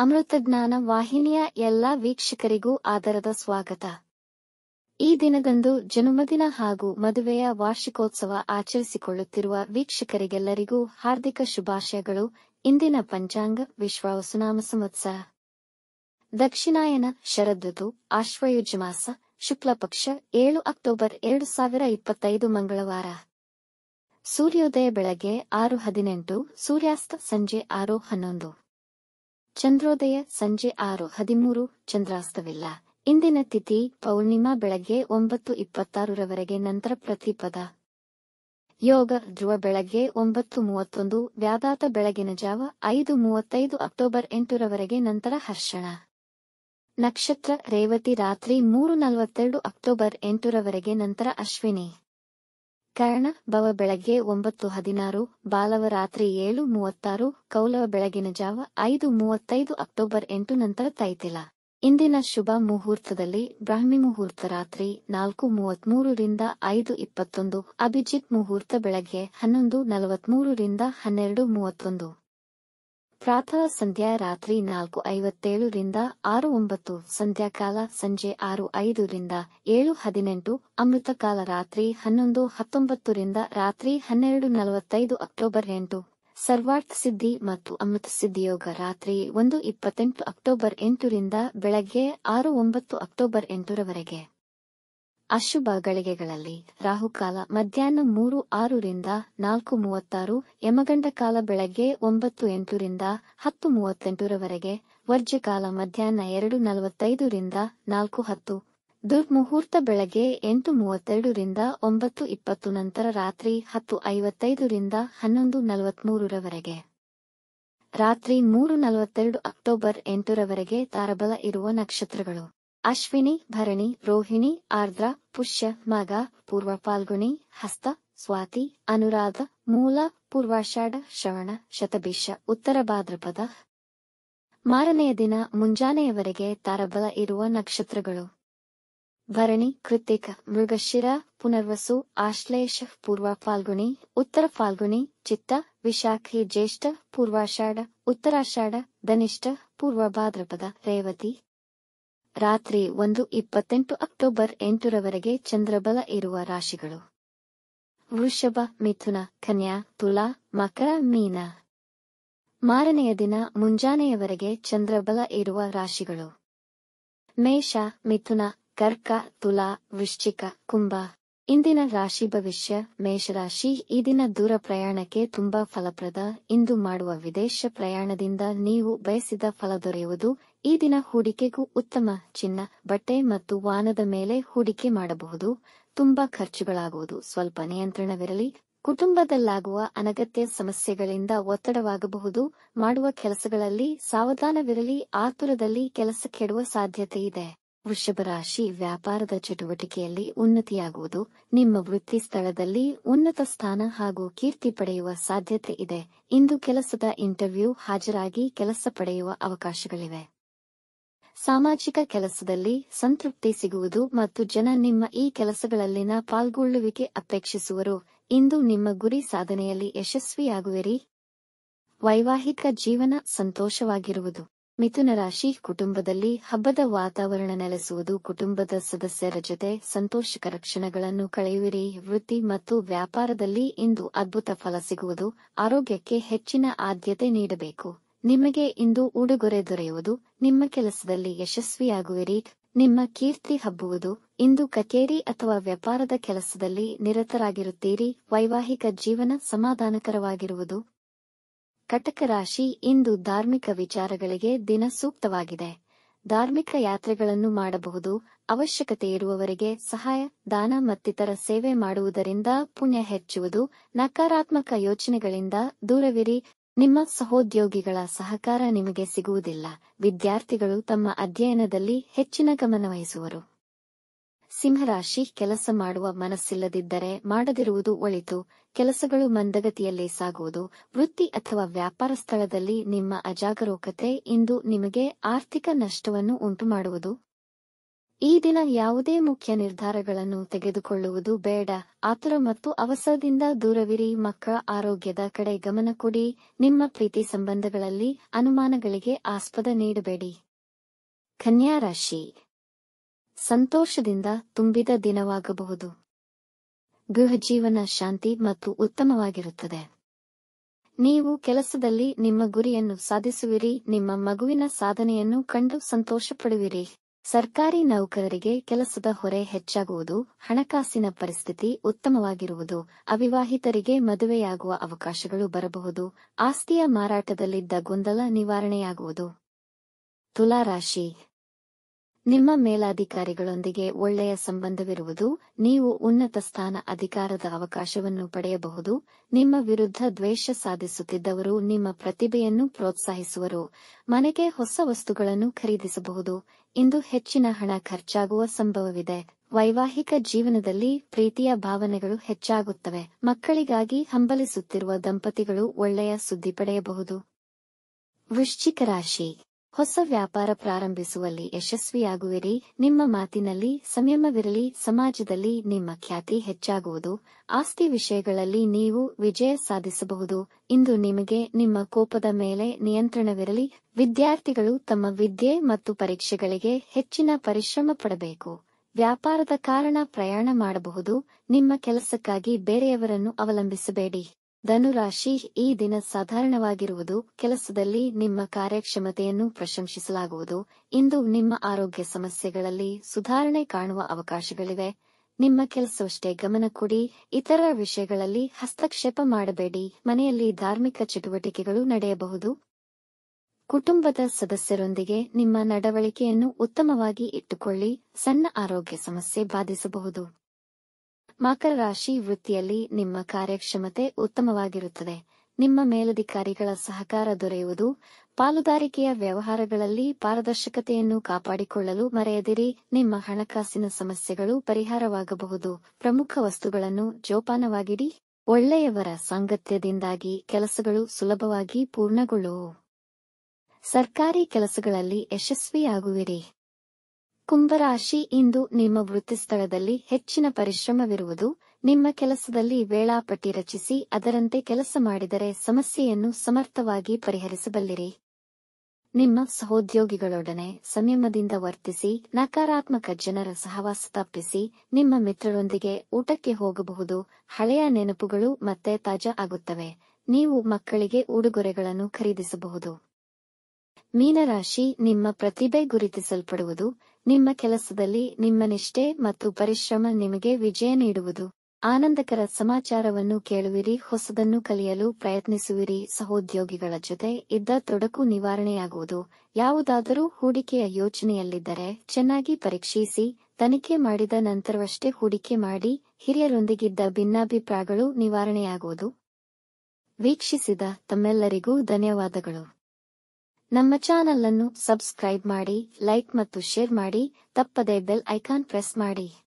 ಅಮೃತಜ್ಞಾನ ವಾಹಿನಿಯ ಎಲ್ಲ ವೀಕ್ಷಕರಿಗೂ ಆದರದ ಸ್ವಾಗತ. ಈ ದಿನದಂದು ಜನ್ಮದಿನ ಹಾಗೂ ಮದುವೆಯ ವಾರ್ಷಿಕೋತ್ಸವ ಆಚರಿಸಿಕೊಳ್ಳುತ್ತಿರುವ ವೀಕ್ಷಕರಿಗೆಲ್ಲರಿಗೂ ಹಾರ್ದಿಕ ಶುಭಾಶಯಗಳು. ಇಂದಿನ ಪಂಚಾಂಗ ವಿಶ್ವಾವಸುನಾಮ ಸಂವತ್ಸರ ದಕ್ಷಿಣಾಯನ ಶರದೃತು ಆಶ್ವಯುಜ ಮಾಸ ಶುಕ್ಲಪಕ್ಷ 7 ಅಕ್ಟೋಬರ್ 2025 ಮಂಗಳವಾರ. ಸೂರ್ಯೋದಯ ಬೆಳಗ್ಗೆ 6:18, ಸೂರ್ಯಾಸ್ತ ಸಂಜೆ 6:11. ಚಂದ್ರೋದಯ ಸಂಜೆ 6:13, ಚಂದ್ರಾಸ್ತವಿಲ್ಲ. ಇಂದಿನ ತಿಥಿ ಪೌರ್ಣಿಮಾ ಬೆಳಗ್ಗೆ 9:26 ನಂತರ ಪ್ರತಿಪದ. ಯೋಗ ಧ್ರುವ ಬೆಳಗ್ಗೆ 9:31, ವ್ಯಾದಾತ ಬೆಳಗಿನ ಜಾವ 5:35 ಅಕ್ಟೋಬರ್ 8 ನಂತರ ಹರ್ಷಣ. ನಕ್ಷತ್ರ ರೇವತಿ ರಾತ್ರಿ 3:42 ಅಕ್ಟೋಬರ್ 8 ನಂತರ ಅಶ್ವಿನಿ. ಕರ್ಣ ಭವ ಬೆಳಗ್ಗೆ 9:16, ಬಾಲವ ರಾತ್ರಿ 7:36, ಕೌಲವ ಬೆಳಗಿನ ಜಾವ 5:35 ಅಕ್ಟೋಬರ್ 8 ನಂತರ ತೈತಿಲ. ಇಂದಿನ ಶುಭ ಮುಹೂರ್ತದಲ್ಲಿ ಬ್ರಾಹ್ಮಿ ಮುಹೂರ್ತ ರಾತ್ರಿ 4:33 ರಿಂದ 5:21, ಅಭಿಜಿತ್ ಮುಹೂರ್ತ ಬೆಳಗ್ಗೆ 11:43 ರಿಂದ 12:31. ಪ್ರಾತಃ ಸಂಧ್ಯಾ ರಾತ್ರಿ 4:57 ರಿಂದ 6:09, ಸಂಧ್ಯಾಕಾಲ ಸಂಜೆ 6:05 ರಿಂದ 7:18, ಅಮೃತಕಾಲ ರಾತ್ರಿ 11:19 ರಿಂದ ರಾತ್ರಿ 12:45 ಅಕ್ಟೋಬರ್ 8. ಸರ್ವಾರ್ಥ ಸಿದ್ಧಿ ಮತ್ತು ಅಮೃತ ಸಿದ್ಧಿಯೋಗ ರಾತ್ರಿ 1:28 ಅಕ್ಟೋಬರ್ 8 ರಿಂದ ಬೆಳಗ್ಗೆ 6:09 ಅಕ್ಟೋಬರ್ 8. ಅಶುಭ ಗಳಿಗೆಗಳಲ್ಲಿ ರಾಹುಕಾಲ ಮಧ್ಯಾಹ್ನ 3:06 ರಿಂದ 4:36, ಯಮಗಂಡ ಕಾಲ ಬೆಳಗ್ಗೆ 9:08 ರಿಂದ 10:38, ವರ್ಜ್ಯಕಾಲ ಮಧ್ಯಾಹ್ನ 2:45 ರಿಂದ 4:10, ದುರ್ಮುಹೂರ್ತ ಬೆಳಗ್ಗೆ 8:32 ರಿಂದ 9:20 ನಂತರ ರಾತ್ರಿ 10:55 ರಿಂದ 11:43. ರಾತ್ರಿ 3:42 ಅಕ್ಟೋಬರ್ 8 ತಾರಬಲ ಇರುವ ನಕ್ಷತ್ರಗಳು: ಅಶ್ವಿನಿ, ಭರಣಿ, ರೋಹಿಣಿ, ಆರ್ದ್ರ, ಪುಷ್ಯ, ಮಗ, ಪೂರ್ವ ಫಾಲ್ಗುಣಿ, ಹಸ್ತ, ಸ್ವಾತಿ, ಅನುರಾಧ, ಮೂಲ, ಪೂರ್ವಾಷಾಢ, ಶ್ರವಣ, ಶತಭಿಷ, ಉತ್ತರ ಭಾದ್ರಪದ. ಮಾರನೆಯ ದಿನ ಮುಂಜಾನೆಯವರೆಗೆ ತಾರಬಲ ಇರುವ ನಕ್ಷತ್ರಗಳು: ಭರಣಿ, ಕೃತ್ತಿಕ, ಮೃಗಶಿರ, ಪುನರ್ವಸು, ಆಶ್ಲೇಷ, ಪೂರ್ವ ಫಾಲ್ಗುಣಿ, ಉತ್ತರ ಫಾಲ್ಗುಣಿ, ಚಿತ್ತ, ವಿಶಾಖಿ, ಜ್ಯೇಷ್ಠ, ಪೂರ್ವಾಷಾಢ, ಉತ್ತರಾಷಾಢ, ಧನಿಷ್ಠ, ಪೂರ್ವ ಭಾದ್ರಪದ, ರೇವತಿ. ರಾತ್ರಿ 1:28 ಅಕ್ಟೋಬರ್ 8 ಚಂದ್ರಬಲ ಇರುವ ರಾಶಿಗಳು: ವೃಷಭ, ಮಿಥುನ, ಕನ್ಯಾ, ತುಲಾ, ಮಕರ, ಮೀನ. ಮಾರನೆಯ ದಿನ ಮುಂಜಾನೆಯವರೆಗೆ ಚಂದ್ರಬಲ ಇರುವ ರಾಶಿಗಳು: ಮೇಷ, ಮಿಥುನ, ಕರ್ಕ, ತುಲಾ, ವೃಶ್ಚಿಕ, ಕುಂಭ. ಇಂದಿನ ರಾಶಿ ಭವಿಷ್ಯ: ಮೇಷರಾಶಿ, ಈ ದಿನ ದೂರ ಪ್ರಯಾಣಕ್ಕೆ ತುಂಬಾ ಫಲಪ್ರದ. ಇಂದು ಮಾಡುವ ವಿದೇಶ ಪ್ರಯಾಣದಿಂದ ನೀವು ಬಯಸಿದ ಫಲ ದೊರೆಯುವುದು. ಈ ದಿನ ಹೂಡಿಕೆಗೂ ಉತ್ತಮ. ಚಿನ್ನ, ಬಟ್ಟೆ ಮತ್ತು ವಾಹನದ ಮೇಲೆ ಹೂಡಿಕೆ ಮಾಡಬಹುದು. ತುಂಬಾ ಖರ್ಚುಗಳಾಗುವುದು. ಸ್ವಲ್ಪ ನಿಯಂತ್ರಣವಿರಲಿ. ಕುಟುಂಬದಲ್ಲಾಗುವ ಅನಗತ್ಯ ಸಮಸ್ಯೆಗಳಿಂದ ಒತ್ತಡವಾಗಬಹುದು. ಮಾಡುವ ಕೆಲಸಗಳಲ್ಲಿ ಸಾವಧಾನವಿರಲಿ. ಆತುರದಲ್ಲಿ ಕೆಲಸ ಕೆಡುವ ಸಾಧ್ಯತೆ ಇದೆ. ವೃಷಭ ರಾಶಿ, ವ್ಯಾಪಾರದ ಚಟುವಟಿಕೆಯಲ್ಲಿ ಉನ್ನತಿಯಾಗುವುದು. ನಿಮ್ಮ ವೃತ್ತಿ ಸ್ಥಳದಲ್ಲಿ ಉನ್ನತ ಸ್ಥಾನ ಹಾಗೂ ಕೀರ್ತಿ ಪಡೆಯುವ ಸಾಧ್ಯತೆ ಇದೆ. ಇಂದು ಕೆಲಸದ ಇಂಟರ್ವ್ಯೂ ಹಾಜರಾಗಿ ಕೆಲಸ ಪಡೆಯುವ ಅವಕಾಶಗಳಿವೆ. ಸಾಮಾಜಿಕ ಕೆಲಸದಲ್ಲಿ ಸಂತೃಪ್ತಿ ಸಿಗುವುದು ಮತ್ತು ಜನ ನಿಮ್ಮ ಈ ಕೆಲಸಗಳಲ್ಲಿನ ಪಾಲ್ಗೊಳ್ಳುವಿಕೆ ಅಪೇಕ್ಷಿಸುವರು. ಇಂದು ನಿಮ್ಮ ಗುರಿ ಸಾಧನೆಯಲ್ಲಿ ಯಶಸ್ವಿಯಾಗುವಿರಿ. ವೈವಾಹಿಕ ಜೀವನ ಸಂತೋಷವಾಗಿರುವುದು. ಮಿಥುನ ರಾಶಿ, ಕುಟುಂಬದಲ್ಲಿ ಹಬ್ಬದ ವಾತಾವರಣ ನೆಲೆಸುವುದು. ಕುಟುಂಬದ ಸದಸ್ಯರ ಜೊತೆ ಸಂತೋಷಕರ ಕ್ಷಣಗಳನ್ನು ಕಳೆಯುವಿರಿ. ವೃತ್ತಿ ಮತ್ತು ವ್ಯಾಪಾರದಲ್ಲಿ ಇಂದು ಅದ್ಭುತ ಫಲ ಸಿಗುವುದು. ಆರೋಗ್ಯಕ್ಕೆ ಹೆಚ್ಚಿನ ಆದ್ಯತೆ ನೀಡಬೇಕು. ನಿಮಗೆ ಇಂದು ಉಡುಗೊರೆ ದೊರೆಯುವುದು. ನಿಮ್ಮ ಕೆಲಸದಲ್ಲಿ ಯಶಸ್ವಿಯಾಗುವಿರಿ. ನಿಮ್ಮ ಕೀರ್ತಿ ಹಬ್ಬುವುದು. ಇಂದು ಕಚೇರಿ ಅಥವಾ ವ್ಯಾಪಾರದ ಕೆಲಸದಲ್ಲಿ ನಿರತರಾಗಿರುತ್ತೀರಿ. ವೈವಾಹಿಕ ಜೀವನ ಸಮಾಧಾನಕರವಾಗಿರುವುದು. ಕಟಕ ರಾಶಿ, ಇಂದು ಧಾರ್ಮಿಕ ವಿಚಾರಗಳಿಗೆ ದಿನ ಸೂಕ್ತವಾಗಿದೆ. ಧಾರ್ಮಿಕ ಯಾತ್ರೆಗಳನ್ನು ಮಾಡಬಹುದು. ಅವಶ್ಯಕತೆ ಇರುವವರಿಗೆ ಸಹಾಯ, ದಾನ ಮತ್ತಿತರ ಸೇವೆ ಮಾಡುವುದರಿಂದ ಪುಣ್ಯ ಹೆಚ್ಚುವುದು. ನಕಾರಾತ್ಮಕ ಯೋಚನೆಗಳಿಂದ ದೂರವಿರಿ. ನಿಮ್ಮ ಸಹೋದ್ಯೋಗಿಗಳ ಸಹಕಾರ ನಿಮಗೆ ಸಿಗುವುದಿಲ್ಲ. ವಿದ್ಯಾರ್ಥಿಗಳು ತಮ್ಮ ಅಧ್ಯಯನದಲ್ಲಿ ಹೆಚ್ಚಿನ ಗಮನವಹಿಸುವರು. ಸಿಂಹರಾಶಿ, ಕೆಲಸ ಮಾಡುವ ಮನಸ್ಸಿಲ್ಲದಿದ್ದರೆ ಮಾಡದಿರುವುದು ಒಳಿತು. ಕೆಲಸಗಳು ಮಂದಗತಿಯಲ್ಲಿ ಸಾಗುವುದು. ವೃತ್ತಿ ಅಥವಾ ವ್ಯಾಪಾರ ಸ್ಥಳದಲ್ಲಿ ನಿಮ್ಮ ಅಜಾಗರೂಕತೆ ಇಂದು ನಿಮಗೆ ಆರ್ಥಿಕ ನಷ್ಟವನ್ನು ಉಂಟುಮಾಡುವುದು. ಈ ದಿನ ಯಾವುದೇ ಮುಖ್ಯ ನಿರ್ಧಾರಗಳನ್ನು ತೆಗೆದುಕೊಳ್ಳುವುದು ಬೇಡ. ಆತುರ ಮತ್ತು ಅವಸರದಿಂದ ದೂರವಿರಿ. ಮಕ್ಕಳ ಆರೋಗ್ಯದ ಕಡೆ ಗಮನ ಕೊಡಿ. ನಿಮ್ಮ ಪ್ರೀತಿ ಸಂಬಂಧಗಳಲ್ಲಿ ಅನುಮಾನಗಳಿಗೆ ಆಸ್ಪದ ನೀಡಬೇಡಿ. ಕನ್ಯಾ ರಾಶಿ ಸಂತೋಷದಿಂದ ತುಂಬಿದ ದಿನವಾಗಬಹುದು. ಗೃಹ ಜೀವನ ಶಾಂತಿ ಮತ್ತು ಉತ್ತಮವಾಗಿರುತ್ತದೆ. ನೀವು ಕೆಲಸದಲ್ಲಿ ನಿಮ್ಮ ಗುರಿಯನ್ನು ಸಾಧಿಸುವಿರಿ. ನಿಮ್ಮ ಮಗುವಿನ ಸಾಧನೆಯನ್ನು ಕಂಡು ಸಂತೋಷಪಡುವಿರಿ. ಸರ್ಕಾರಿ ನೌಕರರಿಗೆ ಕೆಲಸದ ಹೊರೆ ಹೆಚ್ಚಾಗುವುದು. ಹಣಕಾಸಿನ ಪರಿಸ್ಥಿತಿ ಉತ್ತಮವಾಗಿರುವುದು. ಅವಿವಾಹಿತರಿಗೆ ಮದುವೆಯಾಗುವ ಅವಕಾಶಗಳು ಬರಬಹುದು. ಆಸ್ತಿಯ ಮಾರಾಟದಲ್ಲಿದ್ದ ಗೊಂದಲ ನಿವಾರಣೆಯಾಗುವುದು. ತುಲಾ ರಾಶಿ ನಿಮ್ಮ ಮೇಲಾಧಿಕಾರಿಗಳೊಂದಿಗೆ ಒಳ್ಳೆಯ ಸಂಬಂಧವಿರುವುದು. ನೀವು ಉನ್ನತ ಸ್ಥಾನ ಅಧಿಕಾರದ ಅವಕಾಶವನ್ನು ಪಡೆಯಬಹುದು. ನಿಮ್ಮ ವಿರುದ್ಧ ದ್ವೇಷ ಸಾಧಿಸುತ್ತಿದ್ದವರು ನಿಮ್ಮ ಪ್ರತಿಭೆಯನ್ನು ಪ್ರೋತ್ಸಾಹಿಸುವರು. ಮನೆಗೆ ಹೊಸ ವಸ್ತುಗಳನ್ನು ಖರೀದಿಸಬಹುದು. ಇಂದು ಹೆಚ್ಚಿನ ಹಣ ಖರ್ಚಾಗುವ ಸಂಭವವಿದೆ. ವೈವಾಹಿಕ ಜೀವನದಲ್ಲಿ ಪ್ರೀತಿಯ ಭಾವನೆಗಳು ಹೆಚ್ಚಾಗುತ್ತವೆ. ಮಕ್ಕಳಿಗಾಗಿ ಹಂಬಲಿಸುತ್ತಿರುವ ದಂಪತಿಗಳು ಒಳ್ಳೆಯ ಸುದ್ದಿ ಪಡೆಯಬಹುದು. ವೃಶ್ಚಿಕ ರಾಶಿ ಹೊಸ ವ್ಯಾಪಾರ ಪ್ರಾರಂಭಿಸುವಲ್ಲಿ ಯಶಸ್ವಿಯಾಗುವಿರಿ. ನಿಮ್ಮ ಮಾತಿನಲ್ಲಿ ಸಂಯಮವಿರಲಿ. ಸಮಾಜದಲ್ಲಿ ನಿಮ್ಮ ಖ್ಯಾತಿ ಹೆಚ್ಚಾಗುವುದು. ಆಸ್ತಿ ವಿಷಯಗಳಲ್ಲಿ ನೀವು ವಿಜಯ ಸಾಧಿಸಬಹುದು. ಇಂದು ನಿಮಗೆ ನಿಮ್ಮ ಕೋಪದ ಮೇಲೆ ನಿಯಂತ್ರಣವಿರಲಿ. ವಿದ್ಯಾರ್ಥಿಗಳು ತಮ್ಮ ವಿದ್ಯೆ ಮತ್ತು ಪರೀಕ್ಷೆಗಳಿಗೆ ಹೆಚ್ಚಿನ ಪರಿಶ್ರಮ ಪಡಬೇಕು. ವ್ಯಾಪಾರದ ಕಾರಣ ಪ್ರಯಾಣ ಮಾಡಬಹುದು. ನಿಮ್ಮ ಕೆಲಸಕ್ಕಾಗಿ ಬೇರೆಯವರನ್ನು ಅವಲಂಬಿಸಬೇಡಿ. ಧನುರಾಶಿ ಈ ದಿನ ಸಾಧಾರಣವಾಗಿರುವುದು. ಕೆಲಸದಲ್ಲಿ ನಿಮ್ಮ ಕಾರ್ಯಕ್ಷಮತೆಯನ್ನು ಪ್ರಶಂಸಿಸಲಾಗುವುದು. ಇಂದು ನಿಮ್ಮ ಆರೋಗ್ಯ ಸಮಸ್ಯೆಗಳಲ್ಲಿ ಸುಧಾರಣೆ ಕಾಣುವ ಅವಕಾಶಗಳಿವೆ. ನಿಮ್ಮ ಕೆಲಸವಷ್ಟೇ ಗಮನ ಕೊಡಿ. ಇತರ ವಿಷಯಗಳಲ್ಲಿ ಹಸ್ತಕ್ಷೇಪ ಮಾಡಬೇಡಿ. ಮನೆಯಲ್ಲಿ ಧಾರ್ಮಿಕ ಚಟುವಟಿಕೆಗಳು ನಡೆಯಬಹುದು. ಕುಟುಂಬದ ಸದಸ್ಯರೊಂದಿಗೆ ನಿಮ್ಮ ನಡವಳಿಕೆಯನ್ನು ಉತ್ತಮವಾಗಿ ಇಟ್ಟುಕೊಳ್ಳಿ. ಸಣ್ಣ ಆರೋಗ್ಯ ಸಮಸ್ಯೆ ಬಾಧಿಸಬಹುದು. ಮಕರ ರಾಶಿ ವೃತ್ತಿಯಲ್ಲಿ ನಿಮ್ಮ ಕಾರ್ಯಕ್ಷಮತೆ ಉತ್ತಮವಾಗಿರುತ್ತದೆ. ನಿಮ್ಮ ಮೇಲಧಿಕಾರಿಗಳ ಸಹಕಾರ ದೊರೆಯುವುದು. ಪಾಲುದಾರಿಕೆಯ ವ್ಯವಹಾರಗಳಲ್ಲಿ ಪಾರದರ್ಶಕತೆಯನ್ನು ಕಾಪಾಡಿಕೊಳ್ಳಲು ಮರೆಯದಿರಿ. ನಿಮ್ಮ ಹಣಕಾಸಿನ ಸಮಸ್ಯೆಗಳು ಪರಿಹಾರವಾಗಬಹುದು. ಪ್ರಮುಖ ವಸ್ತುಗಳನ್ನು ಜೋಪಾನವಾಗಿಡಿ. ಒಳ್ಳೆಯವರ ಸಾಂಗತ್ಯದಿಂದಾಗಿ ಕೆಲಸಗಳು ಸುಲಭವಾಗಿ ಪೂರ್ಣಗೊಳ್ಳುವು. ಸರ್ಕಾರಿ ಕೆಲಸಗಳಲ್ಲಿ ಯಶಸ್ವಿಯಾಗುವಿರಿ. ಕುಂಭರಾಶಿ ಇಂದು ನಿಮ್ಮ ವೃತ್ತಿಸ್ಥಳದಲ್ಲಿ ಹೆಚ್ಚಿನ ಪರಿಶ್ರಮವಿರುವುದು. ನಿಮ್ಮ ಕೆಲಸದಲ್ಲಿ ವೇಳಾಪಟ್ಟಿ ರಚಿಸಿ ಅದರಂತೆ ಕೆಲಸ ಮಾಡಿದರೆ ಸಮಸ್ಯೆಯನ್ನು ಸಮರ್ಥವಾಗಿ ಪರಿಹರಿಸಬಲ್ಲಿರಿ. ನಿಮ್ಮ ಸಹೋದ್ಯೋಗಿಗಳೊಡನೆ ಸಂಯಮದಿಂದ ವರ್ತಿಸಿ. ನಕಾರಾತ್ಮಕ ಜನರ ಸಹವಾಸ ತಪ್ಪಿಸಿ. ನಿಮ್ಮ ಮಿತ್ರರೊಂದಿಗೆ ಊಟಕ್ಕೆ ಹೋಗಬಹುದು. ಹಳೆಯ ನೆನಪುಗಳು ಮತ್ತೆ ತಾಜಾ ಆಗುತ್ತವೆ. ನೀವು ಮಕ್ಕಳಿಗೆ ಉಡುಗೊರೆಗಳನ್ನು ಖರೀದಿಸಬಹುದು. ಮೀನರಾಶಿ ನಿಮ್ಮ ಪ್ರತಿಭೆ ಗುರುತಿಸಲ್ಪಡುವುದು. ನಿಮ್ಮ ಕೆಲಸದಲ್ಲಿ ನಿಮ್ಮ ನಿಷ್ಠೆ ಮತ್ತು ಪರಿಶ್ರಮ ನಿಮಗೆ ವಿಜಯ ನೀಡುವುದು. ಆನಂದಕರ ಸಮಾಚಾರವನ್ನು ಕೇಳುವಿರಿ. ಹೊಸದನ್ನು ಕಲಿಯಲು ಪ್ರಯತ್ನಿಸುವಿರಿ. ಸಹೋದ್ಯೋಗಿಗಳ ಜೊತೆ ಇದ್ದ ತೊಡಕು ನಿವಾರಣೆಯಾಗುವುದು. ಯಾವುದಾದರೂ ಹೂಡಿಕೆಯ ಯೋಚನೆಯಲ್ಲಿದ್ದರೆ ಚೆನ್ನಾಗಿ ಪರೀಕ್ಷಿಸಿ. ತನಿಖೆ ಮಾಡಿದ ನಂತರವಷ್ಟೇ ಹೂಡಿಕೆ ಮಾಡಿ. ಹಿರಿಯರೊಂದಿಗಿದ್ದ ಭಿನ್ನಾಭಿಪ್ರಾಯಗಳು ನಿವಾರಣೆಯಾಗುವುದು. ವೀಕ್ಷಿಸಿದ ತಮ್ಮೆಲ್ಲರಿಗೂ ಧನ್ಯವಾದಗಳು. ನಮ್ಮ ಚಾನಲ್ ಅನ್ನು ಸಬ್ಸ್ಕ್ರೈಬ್ ಮಾಡಿ, ಲೈಕ್ ಮತ್ತು ಶೇರ್ ಮಾಡಿ. ತಪ್ಪದೇ ಬೆಲ್ ಐಕಾನ್ ಪ್ರೆಸ್ ಮಾಡಿ.